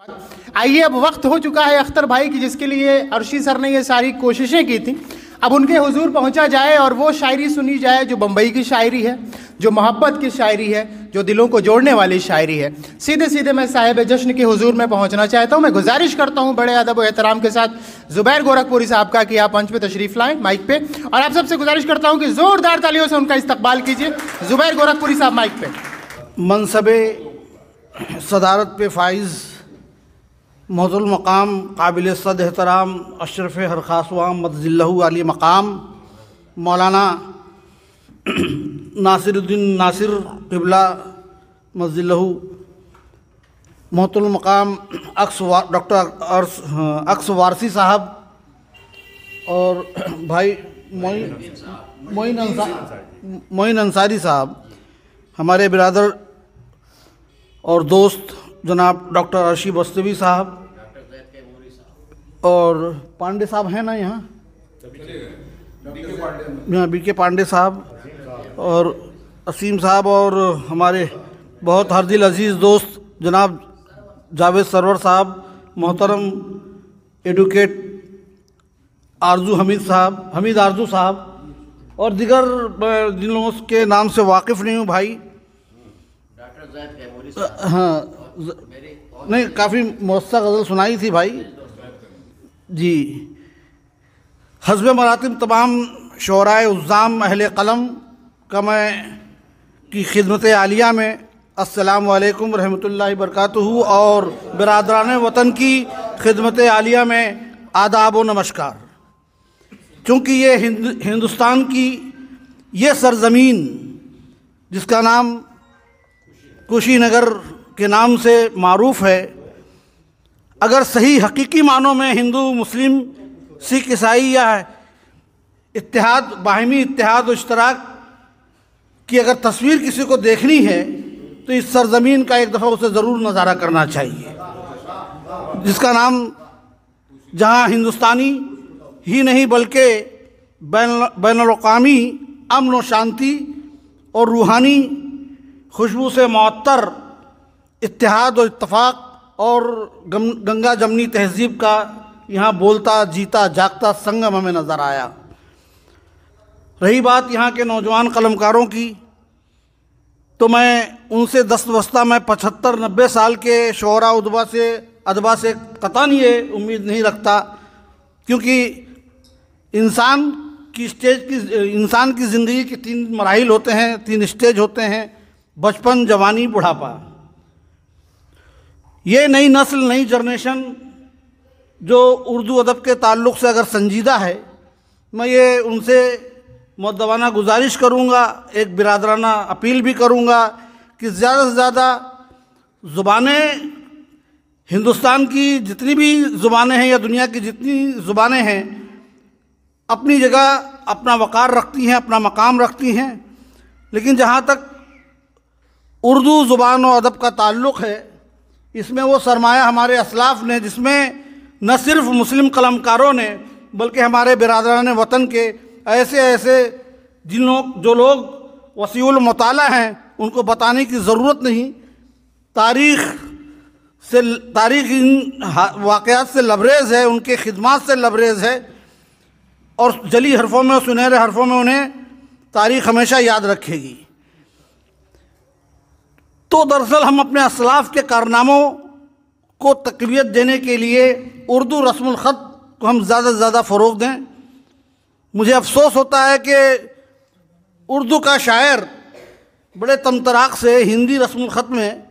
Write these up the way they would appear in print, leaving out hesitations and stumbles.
आइए, अब वक्त हो चुका है अख्तर भाई की, जिसके लिए अर्शी सर ने ये सारी कोशिशें की थी। अब उनके हुजूर पहुंचा जाए और वो शायरी सुनी जाए जो बम्बई की शायरी है, जो मोहब्बत की शायरी है, जो दिलों को जोड़ने वाली शायरी है। सीधे सीधे मैं साहिब जश्न के हुजूर में पहुंचना चाहता हूं। मैं गुजारिश करता हूं बड़े अदब और एहतराम के साथ ज़ुबैर गोरखपुरी साहब का कि आप मंच पे तशरीफ़ लाएं माइक पे, और आप सबसे गुजारिश करता हूं कि ज़ोरदार तालियों से उनका इस्तकबाल कीजिए। ज़ुबैर गोरखपुरी साहब माइक पे। मनसबे सदारत पे फ़ाइज़ मौज़ूल मकाम काबिल सद एहतराम अशरफ हर खासवाम मदजिल्लहु अली मकाम मौलाना नासिरुद्दीन नासिर क़िबला मदजिल्लहु मोहतुल मकाम डॉक्टर अक्स वारसी साहब और भाई मोइन अंसारी साहब, हमारे बिरादर और दोस्त जनाब डॉक्टर अर्शी बस्तवी साहब और पांडे साहब हैं ना यहाँ बीके पांडे साहब और असीम साहब, और हमारे बहुत हर दिल अजीज़ दोस्त जनाब जावेद सरवर साहब, मोहतरम एडवोकेट हमीद आरजू साहब और दिगर जिन लोगों के नाम से वाकिफ़ नहीं हूँ भाई। हाँ नहीं, काफ़ी मौसा गज़ल सुनाई थी भाई जी। हस्ब मरातिब तमाम शोराए उज़्ज़ाम अहले क़लम का मैं की खिदमत आलिया में अस्सलामु अलैकुम रहमतुल्लाहि बरकातुहू और बिरादरान वतन की खिदमत आलिया में आदाब व नमस्कार। चूँकि ये हिंदुस्तान की ये सरज़मीन जिसका नाम कुशीनगर के नाम से मारूफ़ है, अगर सही हकीकी मानों में हिंदू मुस्लिम सिख ईसाई या इत्तेहाद बाहिमी इत्तेहाद और इश्तराक की अगर तस्वीर किसी को देखनी है तो इस सरज़मीन का एक दफ़ा उसे ज़रूर नज़ारा करना चाहिए, जिसका नाम जहाँ हिंदुस्तानी ही नहीं बल्कि बैनुल-अक़वामी अमन व शांति और रूहानी खुशबू से मुअत्तर इत्तेहाद और इत्तफ़ाक़ और गंगा जमनी तहज़ीब का यहाँ बोलता जीता जागता संगम हमें नज़र आया। रही बात यहाँ के नौजवान कलमकारों की, तो मैं उनसे दस्तबस्ता मैं 75-90 साल के शोरा अदबा से कतई ये उम्मीद नहीं रखता, क्योंकि इंसान की ज़िंदगी के 3 मराहिल होते हैं, 3 स्टेज होते हैं, बचपन, जवानी, बुढ़ापा। ये नई नस्ल, नई जनरेशन जो उर्दू अदब के ताल्लुक़ से अगर संजीदा है, मैं ये उनसे मुअद्दबाना गुजारिश करूँगा, एक बिरादराना अपील भी करूँगा कि ज़्यादा से ज़्यादा ज़ुबानें, हिंदुस्तान की जितनी भी ज़ुबानें हैं या दुनिया की जितनी ज़ुबानें हैं, अपनी जगह अपना वक़ार रखती हैं, अपना मकाम रखती हैं, लेकिन जहाँ तक उर्दू ज़ुबान और अदब का ताल्लुक़ है, इसमें वो सरमाया हमारे असलाफ़ ने, जिसमें न सिर्फ़ मुस्लिम कलमकारों ने बल्कि हमारे बिरादरान वतन के ऐसे जो लोग वसीउल मुताला हैं, उनको बताने की ज़रूरत नहीं। तारीख़ इन वाक़यात से लबरेज़ है, उनके खिदमात से लबरेज़ है, और जली हरफों में और सुनहरे हरफों में उन्हें तारीख़ हमेशा याद रखेगी। तो दरअसल हम अपने असलाफ़ के कारनामों को तक़वियत देने के लिए उर्दू रस्मुल ख़त को हम ज़्यादा से ज़्यादा फ़रोग़ दें। मुझे अफ़सोस होता है कि उर्दू का शायर बड़े तमतराक से हिंदी रस्मुल ख़त में,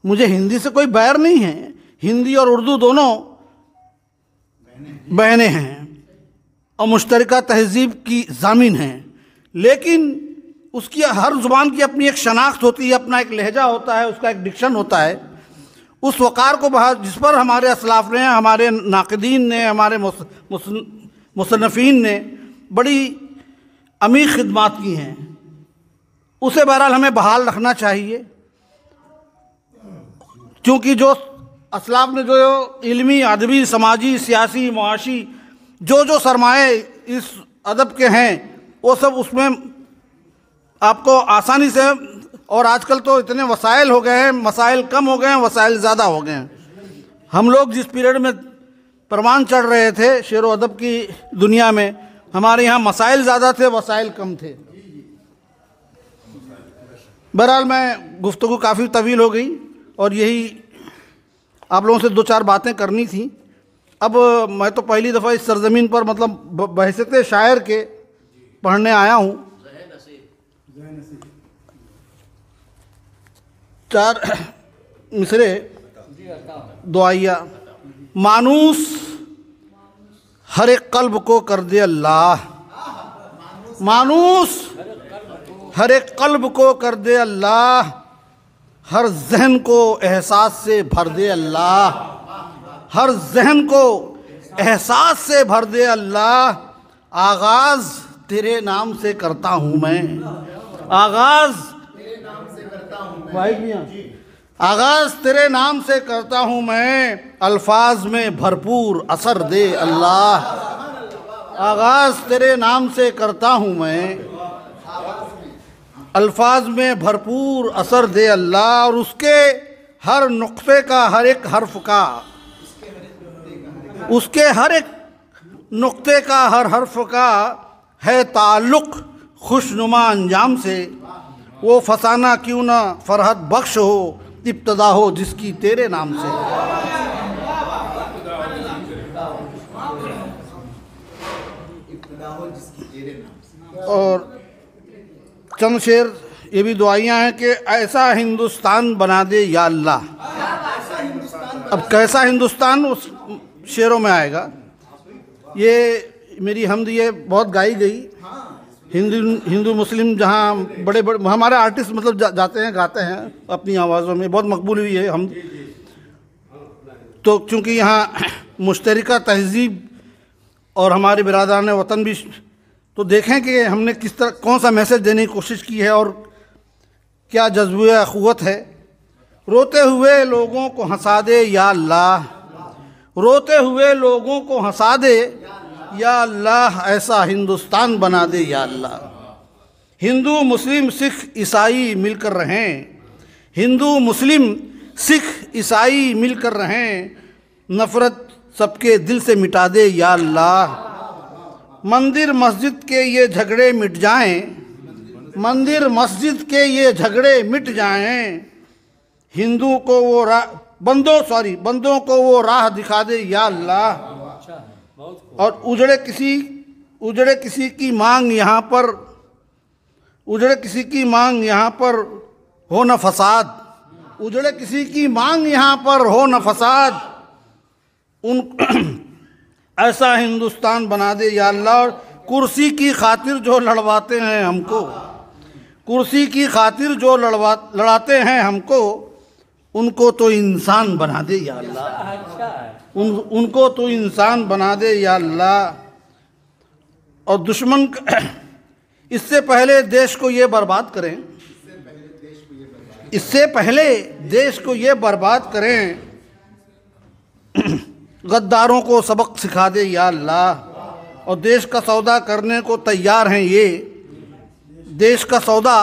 मुझे हिंदी से कोई बैर नहीं है, हिंदी और उर्दू दोनों बहनें हैं और मुश्तरका तहज़ीब की ज़ामिन हैं, लेकिन उसकी हर ज़ुबान की अपनी एक शनाख्त होती है, अपना एक लहजा होता है, उसका एक डिक्शन होता है। उस वक़ार को जिस पर हमारे असलाफ़ ने, हमारे नाक़दीन ने, हमारे मुसन्निफ़ीन ने बड़ी अमीर खिदमात की हैं, उसे बहरहाल हमें बहाल रखना चाहिए, क्योंकि जो असलाफ़ ने जो इल्मी, अदबी, समाजी, सियासी, मुआशी जो सरमाए इस अदब के हैं, वो सब उसमें आपको आसानी से, और आजकल तो इतने वसाइल हो गए हैं, मसाइल कम हो गए हैं, वसाइल ज़्यादा हो गए हैं, हम लोग जिस पीरियड में प्रमाण चढ़ रहे थे शेर व अदब की दुनिया में, हमारे यहाँ मसाइल ज़्यादा थे, वसाइल कम थे। बहरहाल मैं गुफ्तगू काफ़ी तवील हो गई और यही आप लोगों से 2-4 बातें करनी थी। अब मैं तो पहली दफ़ा इस सरज़मीन पर मतलब बहैसियत शायर के पढ़ने आया हूँ। 4 मिसरे दुआइया। मानूस हर एक कल्ब को कर दे अल्लाह, मानूस हर एक कल्ब को कर दे अल्लाह, हर जहन को एहसास से भर दे अल्लाह, हर जहन को एहसास से भर दे अल्लाह। आगाज़ तेरे नाम से करता हूँ मैं, आगाज़ आगाज़ तेरे नाम से करता हूँ मैं, अल्फाज में भरपूर असर दे अल्लाह। आगाज़ तेरे नाम से करता हूँ मैं, अल्फाज में भरपूर असर दे अल्लाह। और उसके हर नुक्ते का, हर एक हर्फ का, उसके हर एक नुक्ते का, हर हर्फ का है ताल्लुक़ खुशनुमा अंजाम से। वो फसाना क्यों ना फरहत बख्श हो, इब्तदा हो जिसकी तेरे नाम से। और चंद शेर ये भी दुआइयाँ हैं कि ऐसा हिंदुस्तान बना दे या अल्लाह। अब कैसा हिंदुस्तान उस शेरों में आएगा। ये मेरी हमद ये बहुत गाई गई। हिंदू मुस्लिम जहाँ बड़े बड़े हमारे आर्टिस्ट मतलब जाते हैं, गाते हैं अपनी आवाज़ों में, बहुत मकबूल हुई है हम तो। चूँकि यहाँ मुश्तरका तहज़ीब और हमारे बिरादरान वतन भी, तो देखें कि हमने किस तरह कौन सा मैसेज देने की कोशिश की है और क्या जज्बे अख़ुवत है। रोते हुए लोगों को हंसा दे या अल्लाह, रोते हुए लोगों को हंसा दे या अल्लाह, ऐसा हिंदुस्तान बना दे या अल्लाह। हिंदू मुस्लिम सिख ईसाई मिलकर रहें, हिंदू मुस्लिम सिख ईसाई मिलकर रहें, नफ़रत सबके दिल से मिटा दे या अल्लाह। मंदिर मस्जिद के ये झगड़े मिट जाएं, मंदिर मस्जिद के ये झगड़े मिट जाएं, हिंदू को वो बंदों को वो राह दिखा दे या अल्लाह। और उजड़े किसी की मांग यहाँ पर, उजड़े किसी की मांग यहाँ पर हो न फसाद, उजड़े किसी की मांग यहाँ पर हो न फसाद। उन ऐसा हिंदुस्तान बना दे या अल्लाह। और कुर्सी की खातिर जो लड़वाते हैं हमको, कुर्सी की खातिर जो लड़ाते हैं हमको, उनको तो इंसान बना दे या अल्लाह, उनको तो इंसान बना दे या अल्लाह। और दुश्मन इससे पहले देश को ये बर्बाद करें, इससे पहले देश को ये बर्बाद करें, गद्दारों को सबक सिखा दे या अल्लाह। और देश का सौदा करने को तैयार हैं ये, देश का सौदा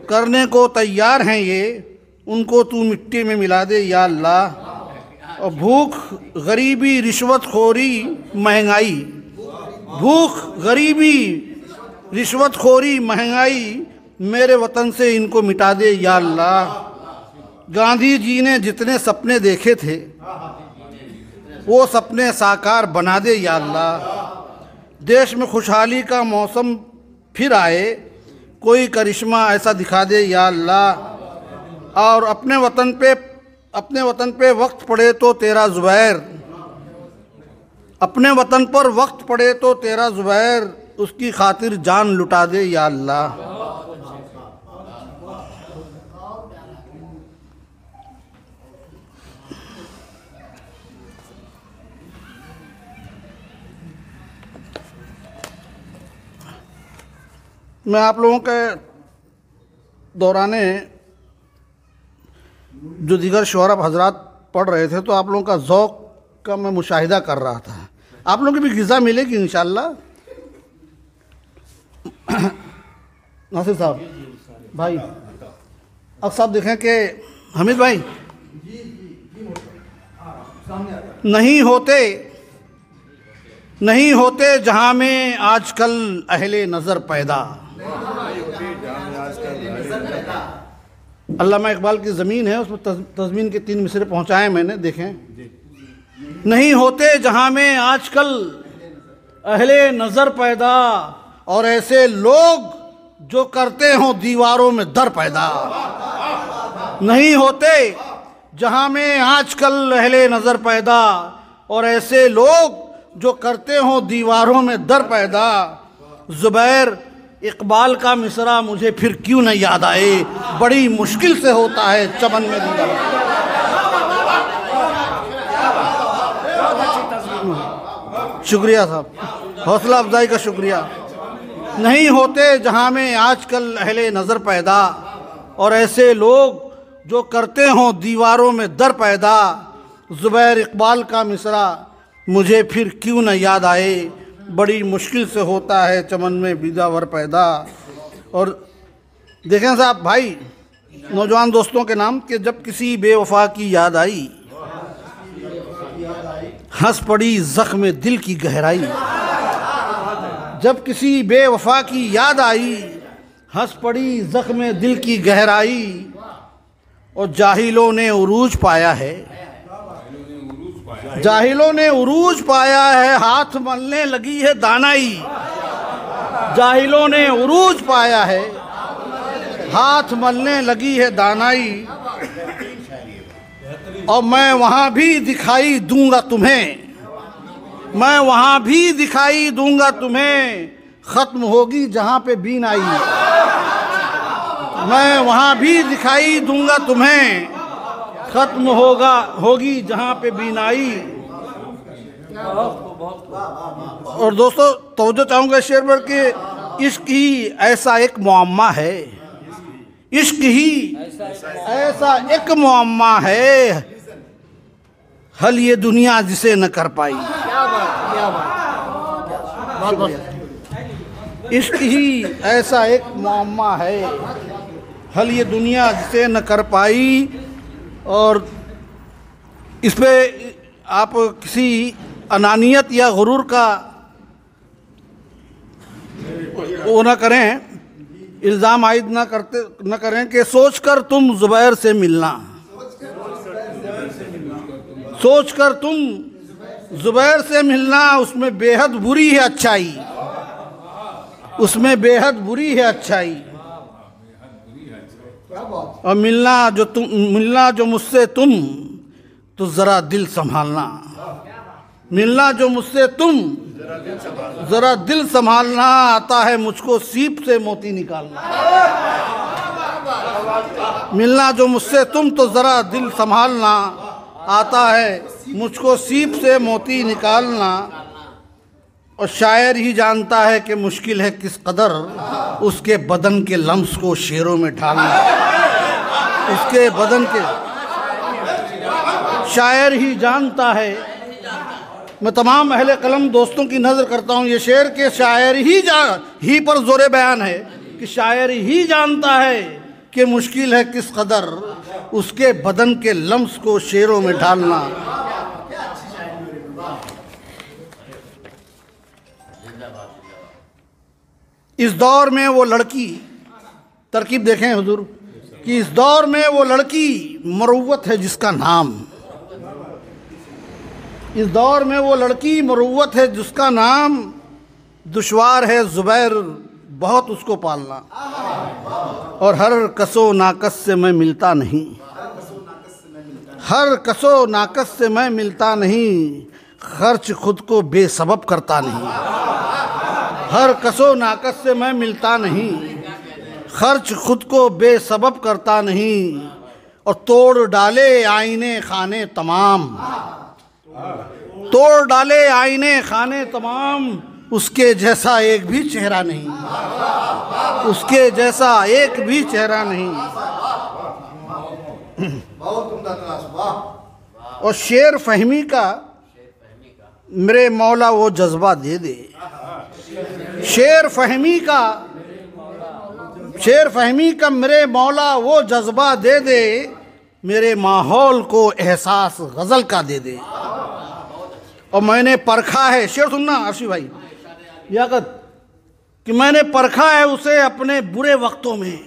करने को तैयार हैं ये, उनको तू मिट्टी में मिला दे या अल्लाह। और भूख गरीबी रिश्वतखोरी महंगाई, भूख गरीबी रिश्वतखोरी महंगाई, मेरे वतन से इनको मिटा दे या अल्लाह। गांधी जी ने जितने सपने देखे थे वो सपने साकार बना दे या अल्लाह। देश में खुशहाली का मौसम फिर आए, कोई करिश्मा ऐसा दिखा दे या अल्लाह। और अपने वतन पे वक्त पड़े तो तेरा ज़ुबैर, अपने वतन पर वक्त पड़े तो तेरा ज़ुबैर, उसकी खातिर जान लुटा दे या अल्लाह। मैं आप लोगों के दौराने जो दीगर शुअरा हजरात पढ़ रहे थे तो आप लोगों का ज़ौक़ का मैं मुशाहिदा कर रहा था। आप लोगों की भी ग़िज़ा मिलेगी इंशाअल्लाह। नासिर साहब भाई, अब साहब देखें कि हमीद भाई नहीं होते जहां में आजकल अहले नज़र पैदा। अल्लामा इकबाल की ज़मीन है, उसमें तज़मीन के 3 मिसरे पहुंचाए मैंने, देखें। नहीं होते जहां में आजकल अहले नज़र पैदा, और ऐसे लोग जो करते हों दीवारों में दर पैदा। नहीं होते जहां में आजकल अहले नज़र पैदा, और ऐसे लोग जो करते हों दीवारों में दर पैदा। ज़ुबैर इकबाल का मिसरा मुझे फिर क्यों न याद आए, बड़ी मुश्किल से होता है चमन में दीदार। शुक्रिया साहब, हौसला अफजाई का शुक्रिया। नहीं होते जहां में आजकल अहले नज़र पैदा, और ऐसे लोग जो करते हों दीवारों में दर पैदा। ज़ुबैर इकबाल का मिसरा मुझे फिर क्यों न याद आए, बड़ी मुश्किल से होता है चमन में बिदावर पैदा। और देखें साहब भाई, नौजवान दोस्तों के नाम, कि जब किसी बेवफा की याद आई, हंस पड़ी ज़ख्म दिल की गहराई। जब किसी बेवफा की याद आई, हंस पड़ी ज़ख्म दिल की गहराई। और जाहिलों ने उरूज पाया है, जाहिलों ने उरूज पाया है, हाथ मलने लगी है दानाई। जाहिलों ने उरूज पाया है, हाथ मलने लगी है दानाई। और मैं वहाँ भी दिखाई दूंगा तुम्हें, मैं वहाँ भी दिखाई दूंगा तुम्हें, ख़त्म होगी जहाँ पे बीनाई। मैं वहाँ भी दिखाई दूंगा तुम्हें, ख़त्म होगी जहाँ पे बीनाई। और दोस्तों तवज्जो चाहूँगा शेर पर कि इश्क ही ऐसा एक मुअम्मा है, इश्क ही ऐसा एक मुअम्मा है, हल ये दुनिया जिसे न कर पाई। इश्क ही ऐसा एक मुअम्मा है, हल ये दुनिया जिसे न कर पाई। और इस पे आप किसी अनानियत या गुरूर का वो ना करें, इल्ज़ाम आयद न करें कि सोचकर तुम ज़ुबैर से मिलना, सोचकर तुम ज़ुबैर से मिलना, उसमें बेहद बुरी है अच्छाई, उसमें बेहद बुरी है अच्छाई। और मिलना जो मुझसे तुम, तो ज़रा दिल संभालना। मिलना जो मुझसे तुम, ज़रा दिल संभालना, आता है मुझको सीप से मोती निकालना। मिलना जो मुझसे तुम, तो ज़रा दिल संभालना, आता है मुझको सीप से मोती निकालना। और शायर ही जानता है कि मुश्किल है किस कदर, उसके बदन के लम्स को शेरों में ढालना। उसके बदन के शायर ही जानता है। मैं तमाम अहले कलम दोस्तों की नज़र करता हूँ, ये शेर के शायर ही पर ज़ोरे बयान है कि शायर ही जानता है कि मुश्किल है किस कदर, उसके बदन के लम्स को शेरों में ढालना। इस दौर में वो लड़की, तरकीब देखें हुजूर, कि इस दौर में वो लड़की मरूवत है जिसका नाम, इस दौर में वो लड़की मरूवत है जिसका नाम, दुश्वार है ज़ुबैर बहुत उसको पालना। और हर कसो नाकस से मैं मिलता नहीं, हर कसो नाकस से मैं मिलता नहीं, खर्च खुद को बेसबब करता नहीं। हर कसो नाकस से मैं मिलता नहीं, खर्च खुद को बेसबब करता नहीं। और तोड़ डाले आईने खाने तमाम, तोड़ डाले आईने खाने तमाम, उसके जैसा एक भी चेहरा नहीं, उसके जैसा एक भी चेहरा नहीं। और शेर फहमी का मेरे मौला वो जज्बा दे दे, शेर फहमी का मेरे मौला वो जज्बा दे दे, मेरे माहौल को एहसास गज़ल का दे दे। और मैंने परखा है, शेर सुनना अर्शी भाई लियाकत, कि मैंने परखा है उसे अपने बुरे वक्तों में,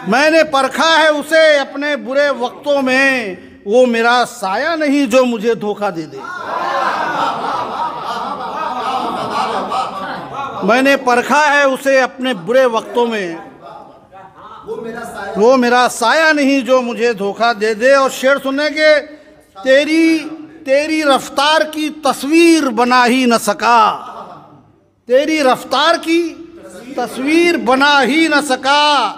मैंने परखा है उसे अपने बुरे वक्तों में, वो मेरा साया नहीं जो मुझे धोखा दे दे। मैंने परखा है उसे अपने बुरे वक्तों में, वो मेरा साया नहीं जो मुझे धोखा दे दे। और शेर सुनने के, तेरी रफ्तार की तस्वीर बना ही न सका, तेरी रफ्तार की तस्वीर बना ही न सका,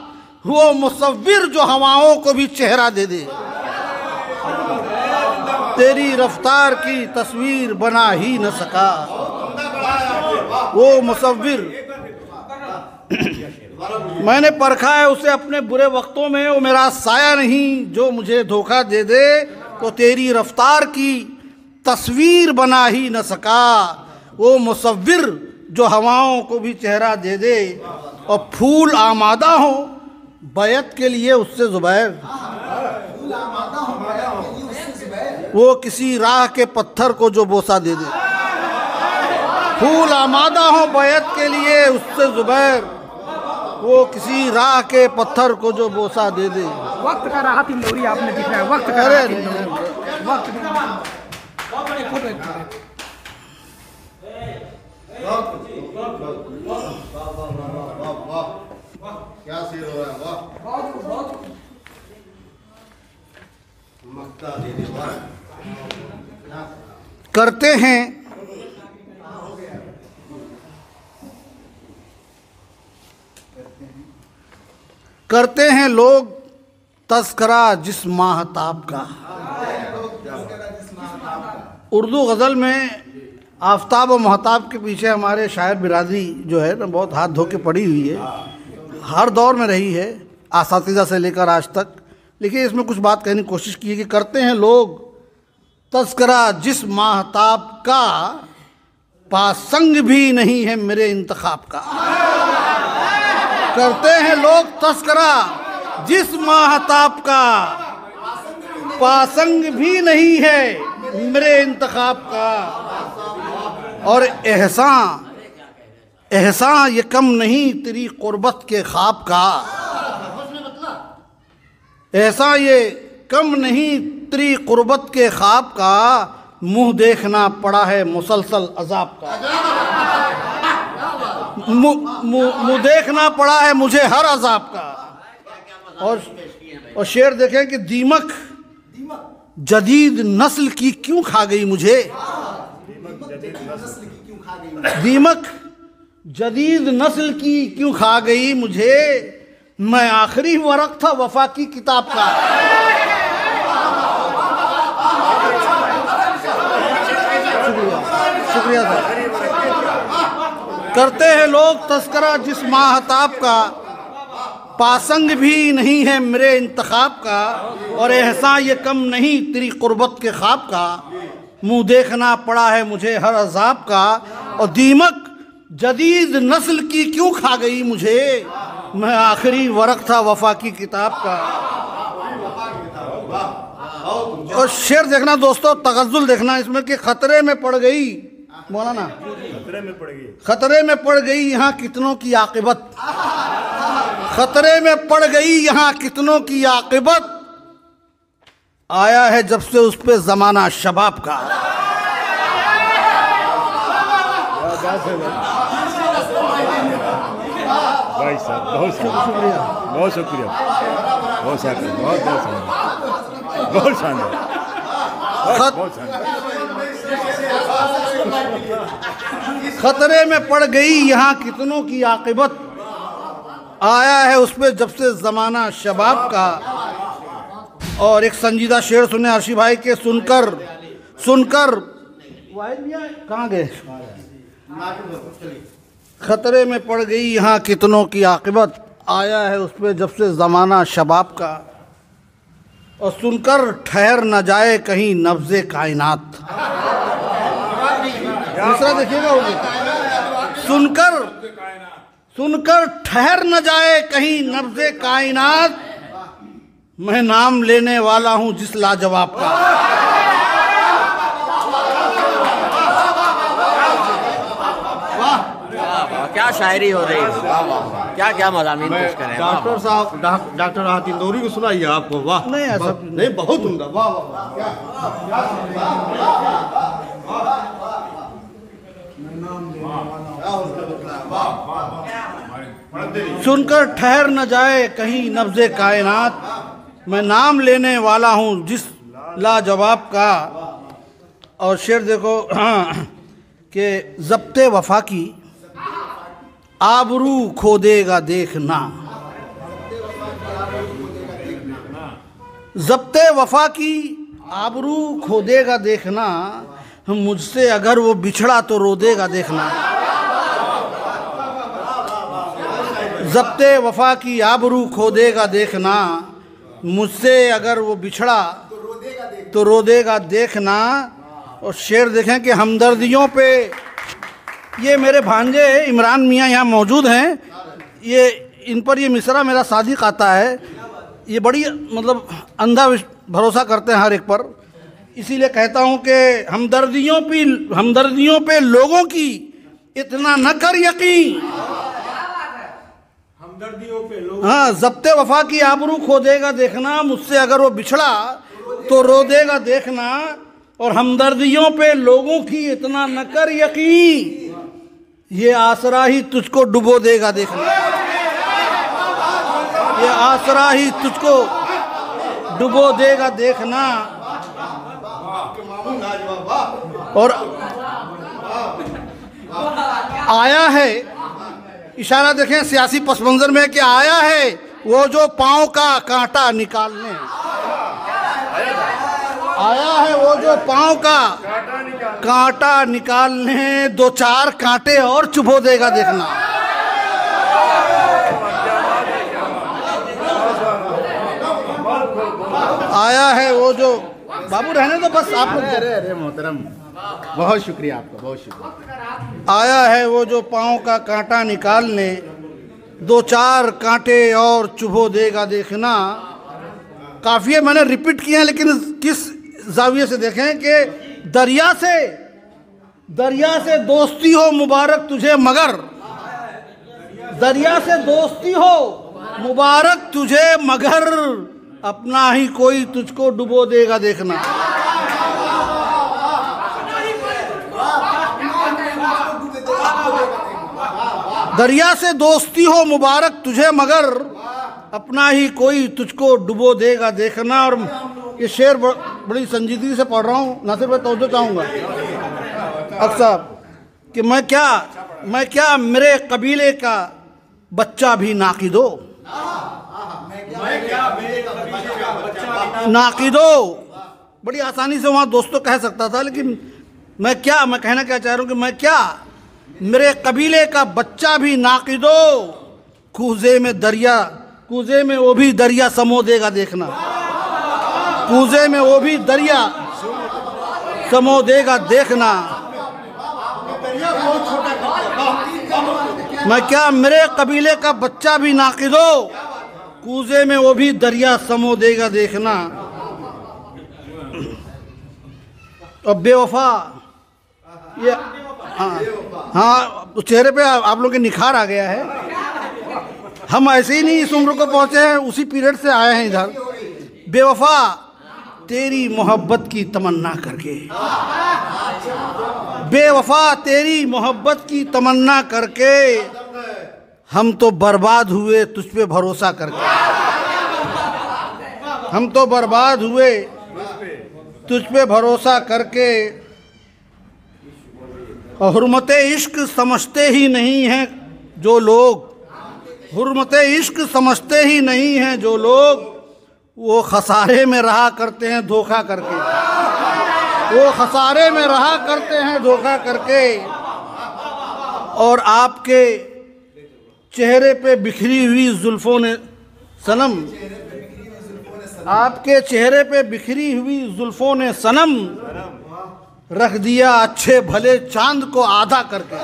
वो मुसव्विर जो हवाओं को भी चेहरा दे दे। तेरी रफ्तार की तस्वीर बना ही न सका, वो मुसव्विर। मैंने परखा है उसे अपने बुरे वक्तों में, वो मेरा साया नहीं जो मुझे धोखा दे दे। तो तेरी रफ्तार की तस्वीर बना ही न सका, वो मुसव्विर जो हवाओं को भी चेहरा दे दे। और फूल आमादा हो बैत के लिए उससे ज़ुबैर, वो किसी राह के पत्थर को जो बोसा दे दे। फूल आमादा हो बैत के लिए उससे ज़ुबैर, वो किसी राह के पत्थर को जो बोसा दे दे। वक्त का राहत इंदौरी आपने दिख रहा है, वक्त का राहत इंदौरी, वक्त क्या शेर हो रहा है, वाह मक्ता दे दे वाह। करते हैं लोग तस्करा जिस माहताब का। उर्दू गज़ल में आफताब और महताब के पीछे हमारे शायर बिरादरी जो है ना बहुत हाथ धो के पड़ी हुई है, हर दौर में रही है, आसातिज़ा से लेकर आज तक। लेकिन इसमें कुछ बात कहने की कोशिश की है कि करते हैं लोग तस्करा जिस माहताब का, पासंग भी नहीं है मेरे इंतखाब का। करते हैं लोग तस्करा जिस माहताब का, पासंग भी नहीं है मेरे इंतखाब का। और एहसान ये कम नहीं तेरी कुर्बत के ख्वाब का, एहसान ये कम नहीं तेरी कुर्बत के ख्वाब का, मुंह देखना पड़ा है मुसलसल अजाब का। मुंह देखना पड़ा है मुझे हर अजाब का। और शेर देखें कि दीमक जदीद नस्ल की क्यों खा गई मुझे, दीमक जदीद नस्ल की क्यों खा गई मुझे, मैं आखिरी वरक था वफा की किताब का। शुक्रिया सर। करते हैं लोग तस्करा जिस माहताब का, पासंग भी नहीं है मेरे इंतखाब का। और एहसान ये कम नहीं तेरी कुर्बत के ख्वाब का, मुंह देखना पड़ा है मुझे हर अजाब का। और दीमक जदीद नस्ल की क्यों खा गई मुझे, मैं आखिरी वरक था वफा की किताब का। और शेर देखना दोस्तों, तगज़्ज़ुल देखना इसमें कि खतरे में पड़ गई, मौलाना खतरे में पड़ गई यहाँ कितनों की आक़िबत, खतरे में पड़ गई यहाँ कितनों की आक़िबत, आया है जब से उस पे ज़माना शबाब का। भाई साहब बहुत शुक्रिया, बहुत शुक्रिया, बहुत शानदार, बहुत बहुत शानदार, बहुत शानदार, बहुत शानदार। खतरे में पड़ गई यहाँ कितनों की आक़िबत, आया है उस पे जब से ज़माना शबाब का। और एक संजीदा शेर सुने अर्शी भाई के, सुनकर कहाँ गए, खतरे में पड़ गई यहाँ कितनों की आक़िबत, आया है उस पे जब से ज़माना शबाब का। और सुनकर ठहर न जाए कहीं नब्ज़े कायनात, दूसरा देखिएगा वो, सुनकर ठहर न जाए कहीं नब्ज़े कायनात, मैं नाम लेने वाला हूँ जिस लाजवाब का। शायरी हो रही है। क्या क्या मज़ामीन पेश करें। डॉक्टर साहब डॉक्टर राहत इंदौरी को सुनाइए आपको। वाह नहीं ऐसा नहीं, बहुत उम्दा। वाह वाह सुनकर ठहर न जाए कहीं नब्ज़े कायनात, मैं नाम लेने वाला हूँ जिस लाजवाब का। और शेर देखो कि ज़ब्ते वफ़ा की आबरू खो देगा देखना। ज़ब्ते वफ़ा की आबरू खो देगा देखना, मुझसे अगर वो बिछड़ा तो रो देगा देखना। ज़ब्ते वफ़ा की आबरू खो देगा देखना, मुझसे अगर वो बिछड़ा तो रो देगा देखना। और शेर देखें कि हमदर्दियों पे, ये मेरे भांजे इमरान मियाँ यहाँ मौजूद हैं, ये इन पर ये मिसरा मेरा सादिक आता है। ये बड़ी मतलब अंधा भरोसा करते हैं हर एक पर, इसीलिए कहता हूँ कि हमदर्दियों पे लोगों की इतना न कर यकीन। हाँ, ज़ब्ते वफ़ा की आबरू खो देगा देखना, मुझसे अगर वो बिछड़ा तो रो देगा देखना। और हमदर्दियों पे लोगों की इतना न कर यकीन, ये आसरा ही तुझको डुबो देगा देखना। ये आसरा ही तुझको डुबो देगा देखना। और आया है, इशारा देखें सियासी पस मंज़र में कि आया है वो जो पाँव का कांटा निकालने। आया है वो जो पाँव का कांटा निकालने, दो चार कांटे और चुभो देगा देखना। आया है वो जो, बाबू रहने दो बस आप। अरे मोहतरम, बहुत शुक्रिया आपका, बहुत शुक्रिया। आया है वो जो पाँव का कांटा निकालने, दो चार कांटे और चुभो देगा देखना। काफ़ी मैंने रिपीट किए हैं, लेकिन किस जाविये से देखें कि दरिया से दोस्ती हो मुबारक तुझे, मगर दरिया से दोस्ती हो मुबारक तुझे, मगर अपना ही कोई तुझको डुबो देगा देखना। दरिया से दोस्ती हो मुबारक तुझे, मगर अपना ही कोई तुझको डुबो देगा देखना। और ये शेर बड़ी संजीदगी से पढ़ रहा हूँ, नासिर भाई तवज्जो चाहूँगा अक्सर, कि मैं क्या मेरे कबीले का बच्चा भी नाकिदो। नाकिदो बड़ी आसानी से वहाँ दोस्तों कह सकता था, लेकिन मैं कहना क्या चाह रहा हूँ कि मैं क्या मेरे कबीले का बच्चा भी नाकिदो, कूजे में वो भी दरिया समो देगा देखना। कूजे में वो भी दरिया समो देगा देखना। मैं क्या मेरे कबीले का बच्चा भी नाकिदो, कूजे में वो भी दरिया समो देगा देखना। और बेवफा, ये हाँ चेहरे पे आप लोगों के निखार आ गया है। हम ऐसे ही नहीं इस उम्र को पहुँचे हैं, उसी पीरियड से आए हैं इधर। बेवफा तेरी मोहब्बत की तमन्ना करके, बेवफा तेरी मोहब्बत की तमन्ना करके, हम तो बर्बाद हुए तुझ पे भरोसा करके। हम तो बर्बाद हुए तुझ पे भरोसा करके। और हुर्मत इश्क समझते ही नहीं हैं जो लोग, हुर्मत इश्क समझते ही नहीं हैं जो लोग, वो खसारे में रहा करते हैं धोखा करके। वो खसारे में रहा करते हैं धोखा करके। और आपके चेहरे पे बिखरी हुई जुल्फों ने सनम, आपके चेहरे पे बिखरी हुई जुल्फों ने सनम, रख दिया अच्छे भले चांद को आधा करके।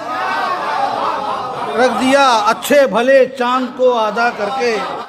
रख दिया अच्छे भले चांद को आधा करके।